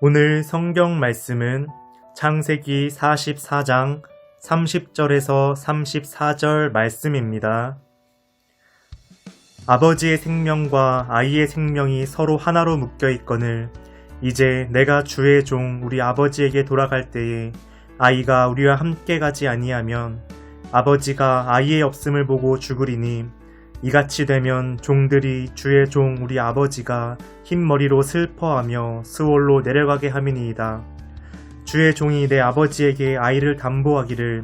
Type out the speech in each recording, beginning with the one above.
오늘 성경 말씀은 창세기 44장 30절에서 34절 말씀입니다. 아버지의 생명과 아이의 생명이 서로 하나로 묶여 있거늘 이제 내가 주의 종 우리 아버지에게 돌아갈 때에 아이가 우리와 함께 가지 아니하면 아버지가 아이의 없음을 보고 죽으리니 이같이 되면 종들이 주의 종 우리 아버지가 흰머리로 슬퍼하며 스올로 내려가게 함이니이다. 주의 종이 내 아버지에게 아이를 담보하기를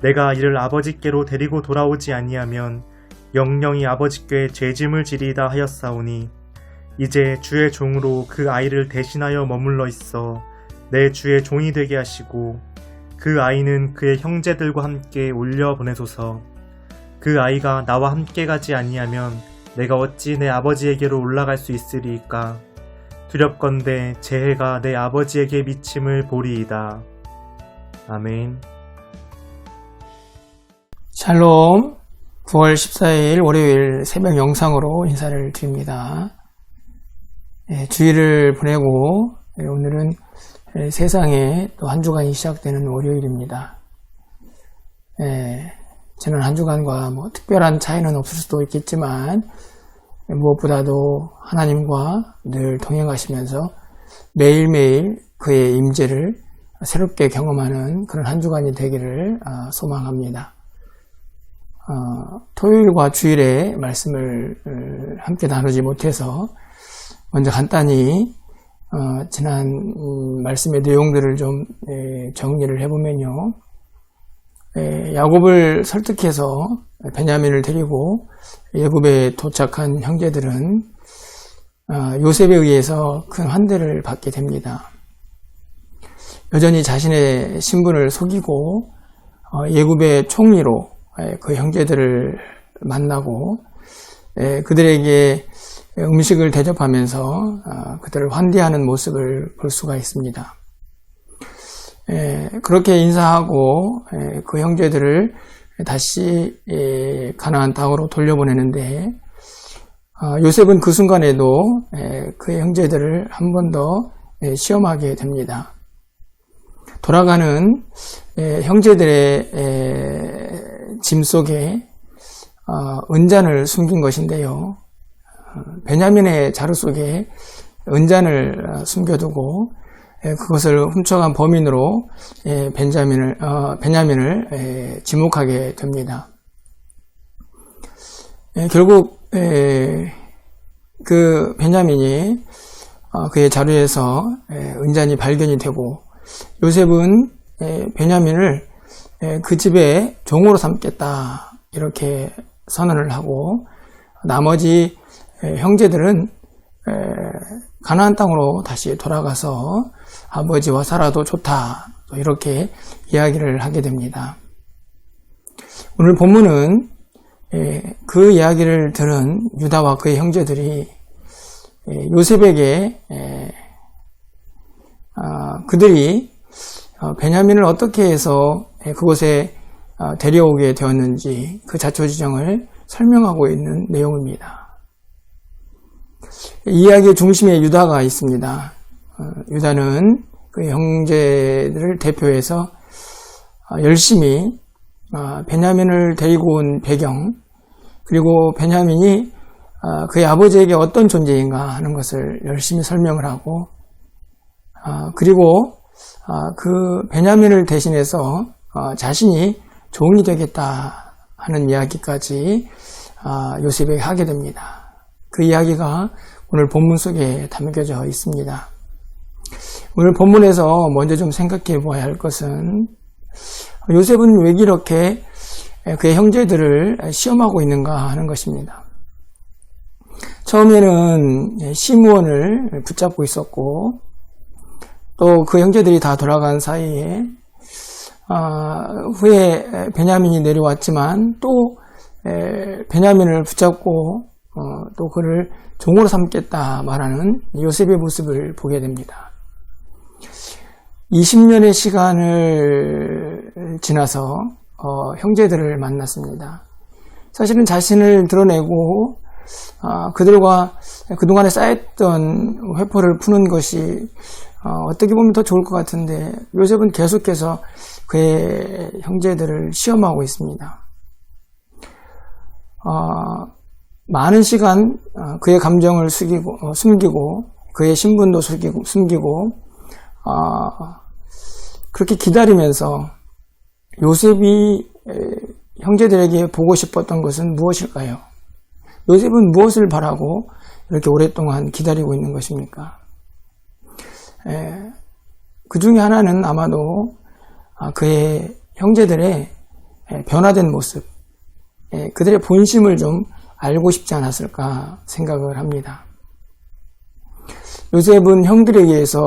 내가 이를 아버지께로 데리고 돌아오지 아니하면 영영이 아버지께 죄짐을 지리이다 하였사오니 이제 주의 종으로 그 아이를 대신하여 머물러 있어 내 주의 종이 되게 하시고 그 아이는 그의 형제들과 함께 올려보내소서. 그 아이가 나와 함께 가지 아니하면 내가 어찌 내 아버지에게로 올라갈 수 있으리이까. 두렵건대 제 해가 내 아버지에게 미침을 보리이다. 아멘. 샬롬. 9월 14일 월요일 새벽 영상으로 인사를 드립니다. 주일을 보내고 오늘은 세상에 또 한 주간이 시작되는 월요일입니다. 지난 한 주간과 특별한 차이는 없을 수도 있겠지만 무엇보다도 하나님과 늘 동행하시면서 매일매일 그의 임재를 새롭게 경험하는 그런 한 주간이 되기를 소망합니다. 토요일과 주일에 말씀을 함께 나누지 못해서 먼저 간단히 지난 말씀의 내용들을 좀 정리를 해보면요. 야곱을 설득해서 베냐민을 데리고 애굽에 도착한 형제들은 요셉에 의해서 큰 환대를 받게 됩니다. 여전히 자신의 신분을 속이고 애굽의 총리로 그 형제들을 만나고 그들에게 음식을 대접하면서 그들을 환대하는 모습을 볼 수가 있습니다. 그렇게 인사하고 그 형제들을 다시 가나안 땅으로 돌려보내는데 요셉은 그 순간에도 그의 형제들을 한 번 더 시험하게 됩니다. 돌아가는 형제들의 짐 속에 은잔을 숨긴 것인데요. 베냐민의 자루 속에 은잔을 숨겨두고 그것을 훔쳐간 범인으로 베냐민을 지목하게 됩니다. 결국 그 베냐민이 그의 자루에서 은잔이 발견이 되고 요셉은 베냐민을 그 집의 종으로 삼겠다 이렇게 선언을 하고 나머지 형제들은 가나안 땅으로 다시 돌아가서 아버지와 살아도 좋다 이렇게 이야기를 하게 됩니다. 오늘 본문은 그 이야기를 들은 유다와 그의 형제들이 요셉에게 그들이 베냐민을 어떻게 해서 그곳에 데려오게 되었는지 그 자초지정을 설명하고 있는 내용입니다. 이 이야기의 중심에 유다가 있습니다. 유다는 그 형제들을 대표해서 열심히 베냐민을 데리고 온 배경 그리고 베냐민이 그의 아버지에게 어떤 존재인가 하는 것을 열심히 설명을 하고 그리고 그 베냐민을 대신해서 자신이 종이 되겠다 하는 이야기까지 요셉에게 하게 됩니다. 그 이야기가 오늘 본문 속에 담겨져 있습니다. 오늘 본문에서 먼저 좀 생각해 보아야 할 것은 요셉은 왜 이렇게 그의 형제들을 시험하고 있는가 하는 것입니다. 처음에는 시므온을 붙잡고 있었고 또 그 형제들이 다 돌아간 사이에 후에 베냐민이 내려왔지만 또 베냐민을 붙잡고 또 그를 종으로 삼겠다 말하는 요셉의 모습을 보게 됩니다. 20년의 시간을 지나서 형제들을 만났습니다. 사실은 자신을 드러내고 그들과 그동안에 쌓였던 회포를 푸는 것이 어떻게 보면 더 좋을 것 같은데 요셉은 계속해서 그의 형제들을 시험하고 있습니다. 많은 시간 그의 감정을 숨기고 그의 신분도 숨기고 그렇게 기다리면서 요셉이 형제들에게 보고 싶었던 것은 무엇일까요? 요셉은 무엇을 바라고 이렇게 오랫동안 기다리고 있는 것입니까? 그 중에 하나는 아마도 그의 형제들의 변화된 모습, 그들의 본심을 좀 알고 싶지 않았을까 생각을 합니다. 요셉은 형들에 의해서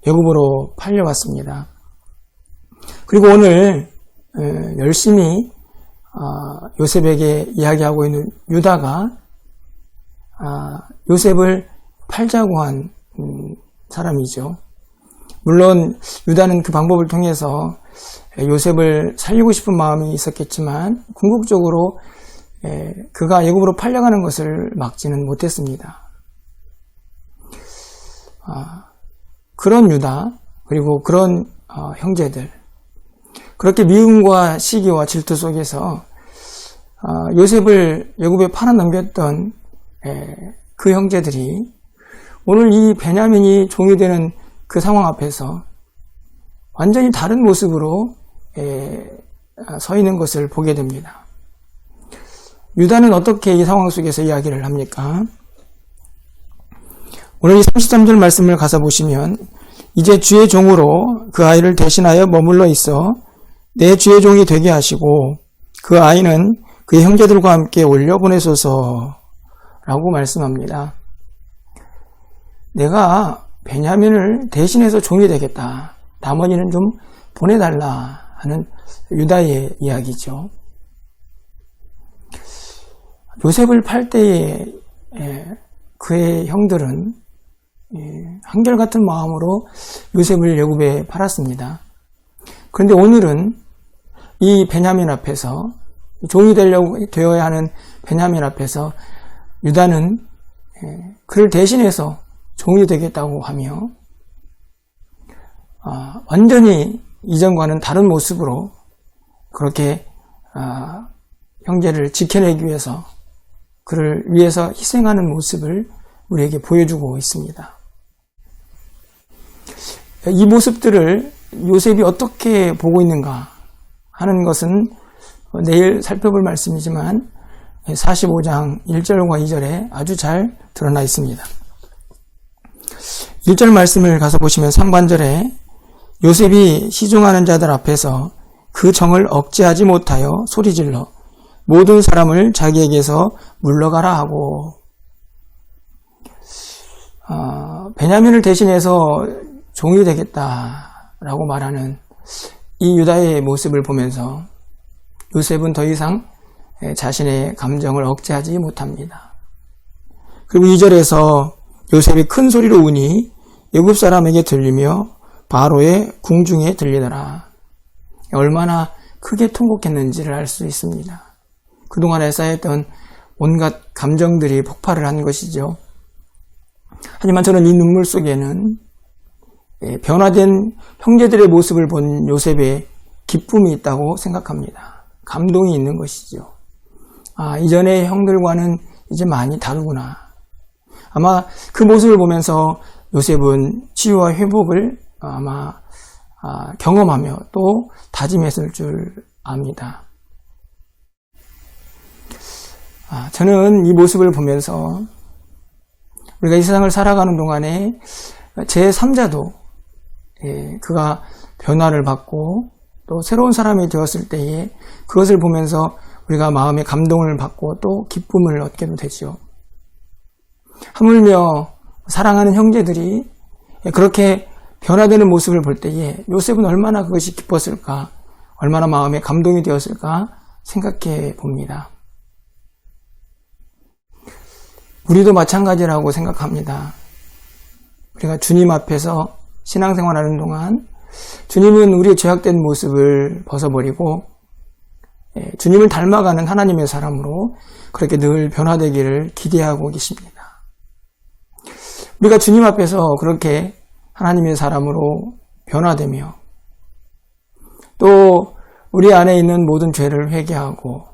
애굽으로 팔려왔습니다. 그리고 오늘 열심히 요셉에게 이야기하고 있는 유다가 요셉을 팔자고 한 사람이죠. 물론 유다는 그 방법을 통해서 요셉을 살리고 싶은 마음이 있었겠지만 궁극적으로 그가 애굽으로 팔려가는 것을 막지는 못했습니다. 그런 유다 그리고 그런 형제들, 그렇게 미움과 시기와 질투 속에서 요셉을 애굽에 팔아넘겼던 그 형제들이 오늘 이 베냐민이 종이 되는 그 상황 앞에서 완전히 다른 모습으로 서 있는 것을 보게 됩니다. 유다는 어떻게 이 상황 속에서 이야기를 합니까? 오늘 이 33절 말씀을 가서 보시면 이제 주의 종으로 그 아이를 대신하여 머물러 있어 내 주의 종이 되게 하시고 그 아이는 그의 형제들과 함께 올려보내소서 라고 말씀합니다. 내가 베냐민을 대신해서 종이 되겠다. 나머지는 좀 보내달라 하는 유다의 이야기죠. 요셉을 팔 때에 그의 형들은 한결같은 마음으로 요셉을 애굽에 팔았습니다. 그런데 오늘은 이 베냐민 앞에서 종이 되어야 하는 베냐민 앞에서 유다는 그를 대신해서 종이 되겠다고 하며 완전히 이전과는 다른 모습으로 그렇게 형제를 지켜내기 위해서 그를 위해서 희생하는 모습을 우리에게 보여주고 있습니다. 이 모습들을 요셉이 어떻게 보고 있는가 하는 것은 내일 살펴볼 말씀이지만 45장 1절과 2절에 아주 잘 드러나 있습니다. 1절 말씀을 가서 보시면 상반절에 요셉이 시중하는 자들 앞에서 그 정을 억제하지 못하여 소리질러 모든 사람을 자기에게서 물러가라 하고 베냐민을 대신해서 종이 되겠다라고 말하는 이 유다의 모습을 보면서 요셉은 더 이상 자신의 감정을 억제하지 못합니다. 그리고 2절에서 요셉이 큰 소리로 우니 애굽 사람에게 들리며 바로의 궁중에 들리더라. 얼마나 크게 통곡했는지를 알 수 있습니다. 그동안에 쌓였던 온갖 감정들이 폭발을 한 것이죠. 하지만 저는 이 눈물 속에는 변화된 형제들의 모습을 본 요셉의 기쁨이 있다고 생각합니다. 감동이 있는 것이죠. 이전의 형들과는 이제 많이 다르구나. 아마 그 모습을 보면서 요셉은 치유와 회복을 아마 경험하며 또 다짐했을 줄 압니다. 저는 이 모습을 보면서 우리가 이 세상을 살아가는 동안에 제3자도 그가 변화를 받고 또 새로운 사람이 되었을 때에 그것을 보면서 우리가 마음의 감동을 받고 또 기쁨을 얻게도 되죠. 하물며 사랑하는 형제들이 그렇게 변화되는 모습을 볼 때에 요셉은 얼마나 그것이 기뻤을까, 얼마나 마음에 감동이 되었을까 생각해 봅니다. 우리도 마찬가지라고 생각합니다. 우리가 주님 앞에서 신앙생활하는 동안 주님은 우리의 죄악된 모습을 벗어버리고 주님을 닮아가는 하나님의 사람으로 그렇게 늘 변화되기를 기대하고 계십니다. 우리가 주님 앞에서 그렇게 하나님의 사람으로 변화되며 또 우리 안에 있는 모든 죄를 회개하고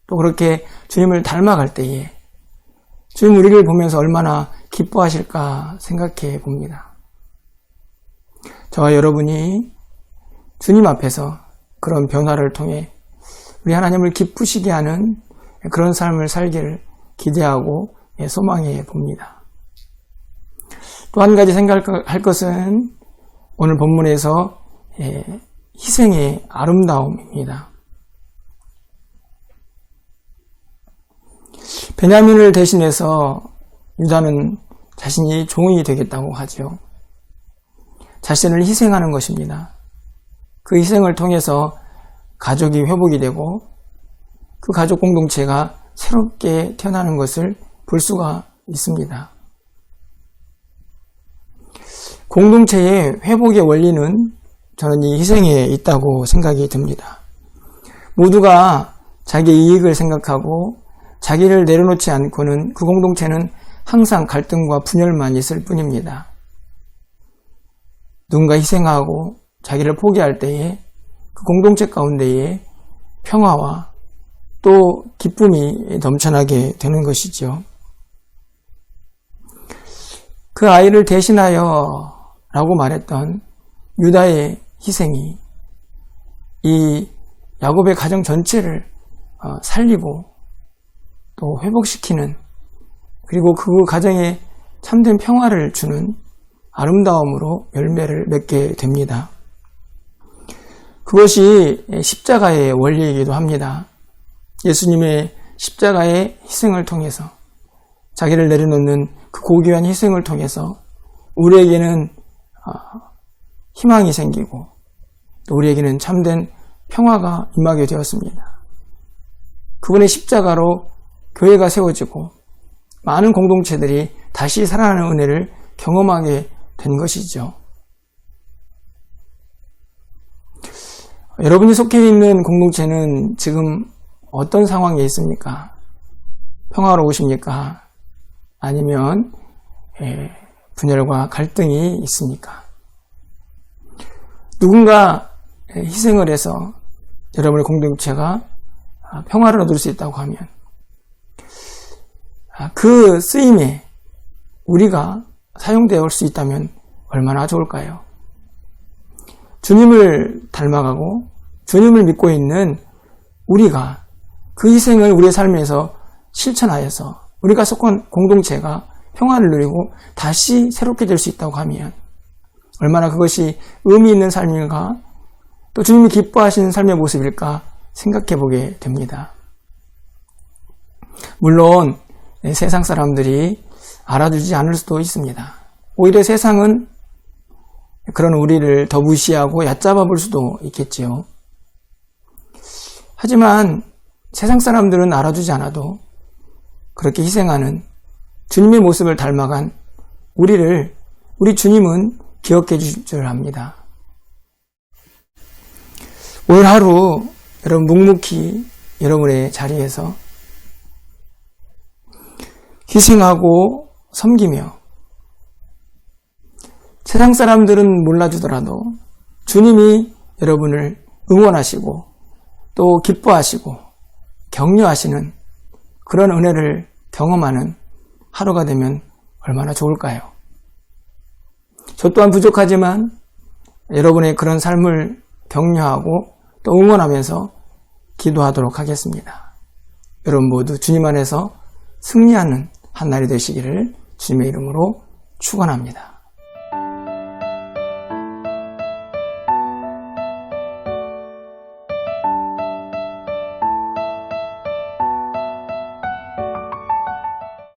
또 그렇게 주님을 닮아갈 때에 주님 우리를 보면서 얼마나 기뻐하실까 생각해 봅니다. 저와 여러분이 주님 앞에서 그런 변화를 통해 우리 하나님을 기쁘시게 하는 그런 삶을 살기를 기대하고 소망해 봅니다. 또 한 가지 생각할 것은 오늘 본문에서 희생의 아름다움입니다. 베냐민을 대신해서 유다는 자신이 종이 되겠다고 하죠. 자신을 희생하는 것입니다. 그 희생을 통해서 가족이 회복이 되고 그 가족 공동체가 새롭게 태어나는 것을 볼 수가 있습니다. 공동체의 회복의 원리는 저는 이 희생에 있다고 생각이 듭니다. 모두가 자기의 이익을 생각하고 자기를 내려놓지 않고는 그 공동체는 항상 갈등과 분열만 있을 뿐입니다. 누군가 희생하고 자기를 포기할 때에 그 공동체 가운데에 평화와 또 기쁨이 넘쳐나게 되는 것이죠. 그 아이를 대신하여 라고 말했던 유다의 희생이 이 야곱의 가정 전체를 살리고 또 회복시키는 그리고 그 가정에 참된 평화를 주는 아름다움으로 열매를 맺게 됩니다. 그것이 십자가의 원리이기도 합니다. 예수님의 십자가의 희생을 통해서 자기를 내려놓는 그 고귀한 희생을 통해서 우리에게는 희망이 생기고 또 우리에게는 참된 평화가 임하게 되었습니다. 그분의 십자가로 교회가 세워지고 많은 공동체들이 다시 살아나는 은혜를 경험하게 된 것이죠. 여러분이 속해 있는 공동체는 지금 어떤 상황에 있습니까? 평화로우십니까? 아니면 분열과 갈등이 있습니까? 누군가 희생을 해서 여러분의 공동체가 평화를 얻을 수 있다고 하면 그 쓰임에 우리가 사용되어 올 수 있다면 얼마나 좋을까요? 주님을 닮아가고 주님을 믿고 있는 우리가 그 희생을 우리의 삶에서 실천하여서 우리가 속한 공동체가 평화를 누리고 다시 새롭게 될 수 있다고 하면 얼마나 그것이 의미 있는 삶인가 또 주님이 기뻐하시는 삶의 모습일까 생각해 보게 됩니다. 물론 세상 사람들이 알아주지 않을 수도 있습니다. 오히려 세상은 그런 우리를 더 무시하고 얕잡아 볼 수도 있겠지요. 하지만 세상 사람들은 알아주지 않아도 그렇게 희생하는 주님의 모습을 닮아간 우리 주님은 기억해 주실 줄 압니다. 오늘 하루 여러분 묵묵히 여러분의 자리에서 희생하고 섬기며 세상 사람들은 몰라주더라도 주님이 여러분을 응원하시고 또 기뻐하시고 격려하시는 그런 은혜를 경험하는 하루가 되면 얼마나 좋을까요? 저 또한 부족하지만 여러분의 그런 삶을 격려하고 또 응원하면서 기도하도록 하겠습니다. 여러분 모두 주님 안에서 승리하는 한 날이 되시기를 주님의 이름으로 축원합니다.